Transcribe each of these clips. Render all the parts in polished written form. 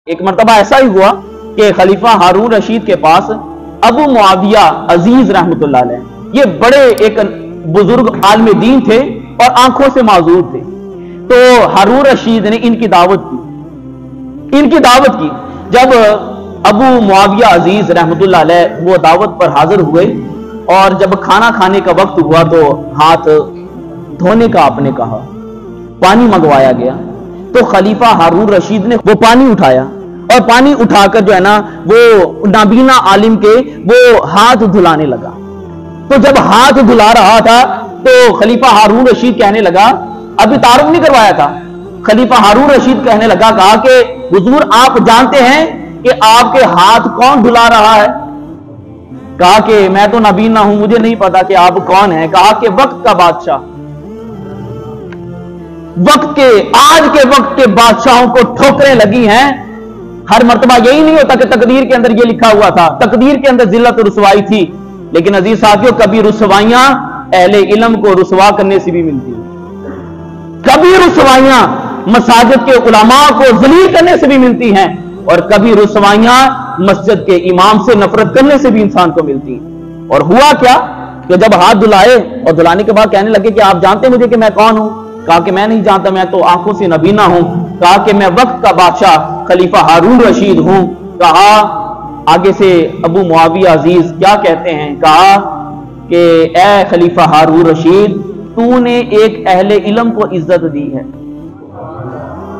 एक मरतबा ऐसा ही हुआ कि खलीफा हारून रशीद के पास अबू मुआविया अजीज रहमतुल्लाह अलैह, ये बड़े एक बुजुर्ग आलिम दीन थे और आंखों से माजूर थे। तो हारून रशीद ने इनकी दावत की। जब अबू मुआविया अजीज रहमतुल्लाह अलैह वो दावत पर हाजिर हुए और जब खाना खाने का वक्त हुआ तो हाथ धोने का आपने कहा, पानी मंगवाया गया। तो खलीफा हारून रशीद ने वो पानी उठाया और पानी उठाकर जो है ना वो नाबीना आलिम के वो हाथ धुलाने लगा। तो जब हाथ धुला रहा था तो खलीफा हारून रशीद कहने लगा, अभी तारुफ नहीं करवाया था। खलीफा हारून रशीद कहने लगा, कहा कि हुजूर आप जानते हैं कि आपके हाथ कौन धुला रहा है? कहा कि मैं तो नाबीना हूं, मुझे नहीं पता कि आप कौन हैं। कहा कि वक्त का बादशाह, आज के वक्त के बादशाहों को ठोकरें लगी हैं। हर मर्तबा यही नहीं होता कि तकदीर के अंदर ये लिखा हुआ था, तकदीर के अंदर जिल्लत और रुसवाई थी। लेकिन अजीज साथियों, कभी रुसवाइयां अहले इल्म को रुसवा करने से भी मिलती है, कभी रुसवाइयां मसाजिद के उलमा को जलील करने से भी मिलती हैं, और कभी रुसवाइयां मस्जिद के इमाम से नफरत करने से भी इंसान को मिलती हैं। और हुआ क्या कि जब हाथ धुलाए और धुलाने के बाद कहने लगे कि आप जानते मुझे कि मैं कौन हूं? कहा कि मैं नहीं जानता, मैं तो आंखों से नबीना हूं। कहा कि मैं वक्त का बादशाह खलीफा हारून रशीद हूं। कहा आगे से अबू मुआविया अजीज क्या कहते हैं, कहा कि ए खलीफा हारून रशीद, तूने एक अहले इल्म को इज्जत दी है।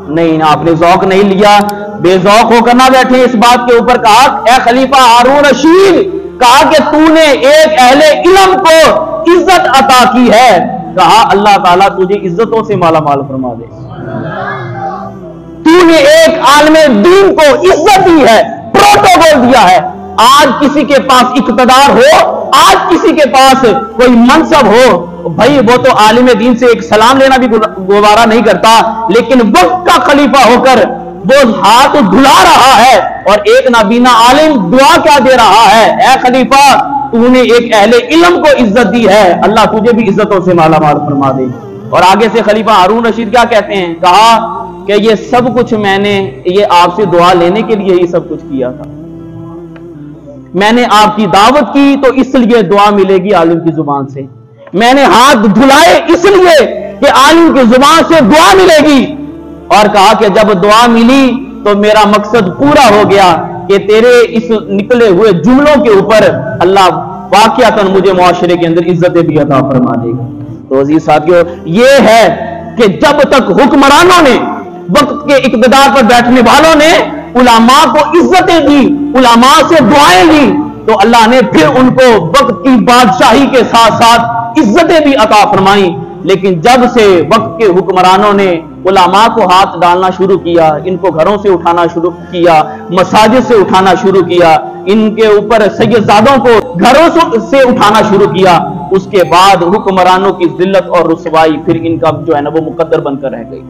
नहीं ना, आपने ज़ौक़ नहीं लिया, बेज़ौक़ होकर ना बैठे इस बात के ऊपर। कहा ए खलीफा हारून रशीद, कहा कि तूने एक अहले इल्म को इज्जत अता की है। कहा अल्लाह ताला तुझे इज्जतों से माला माल फरमा दे। तूने एक आलिमे दीन को इज्जत दी है, प्रोटोकॉल दिया है। आज किसी के पास इक़्तिदार हो, आज किसी के पास कोई मनसब हो, भाई वो तो आलिमे दीन से एक सलाम लेना भी गुवारा नहीं करता, लेकिन वक्त का खलीफा होकर वो हाथ धुला रहा है और एक नाबीना आलिम दुआ क्या दे रहा है, ए खलीफा तूने एक अहले इल्म को इज्जत दी है, अल्लाह तुझे भी इज्जतों से माला माल फरमा दे। और आगे से खलीफा हारून रशीद क्या कहते हैं, कहा कि ये सब कुछ मैंने ये आपसे दुआ लेने के लिए ही सब कुछ किया था। मैंने आपकी दावत की तो इसलिए दुआ मिलेगी आलिम की जुबान से। मैंने हाथ धुलाए इसलिए कि आलिम की जुबान से दुआ मिलेगी। और कहा कि जब दुआ मिली तो मेरा मकसद पूरा हो गया कि तेरे इस निकले हुए जुमलों के ऊपर अल्लाह वाक़ियतन मुझे मुआशरे के अंदर इज्जतें भी अता फरमा देगा। तो अजीज साथियों, ये है कि जब तक हुक्मरानों ने, वक्त के इक़्तिदार पर बैठने वालों ने उलमा को इज्जतें दी, उलमा से दुआएं ली, तो अल्लाह ने फिर उनको वक्त की बादशाही के साथ साथ इज्जतें भी अता फरमाई। लेकिन जब से वक्त के हुक्मरानों ने उलमा को हाथ डालना शुरू किया, इनको घरों से उठाना शुरू किया, मसाजिद से उठाना शुरू किया, इनके ऊपर सैयदजादों को घरों से उठाना शुरू किया, उसके बाद हुक्मरानों की जिल्लत और रुसवाई फिर इनका जो है ना वो मुकद्दर बनकर रह गई।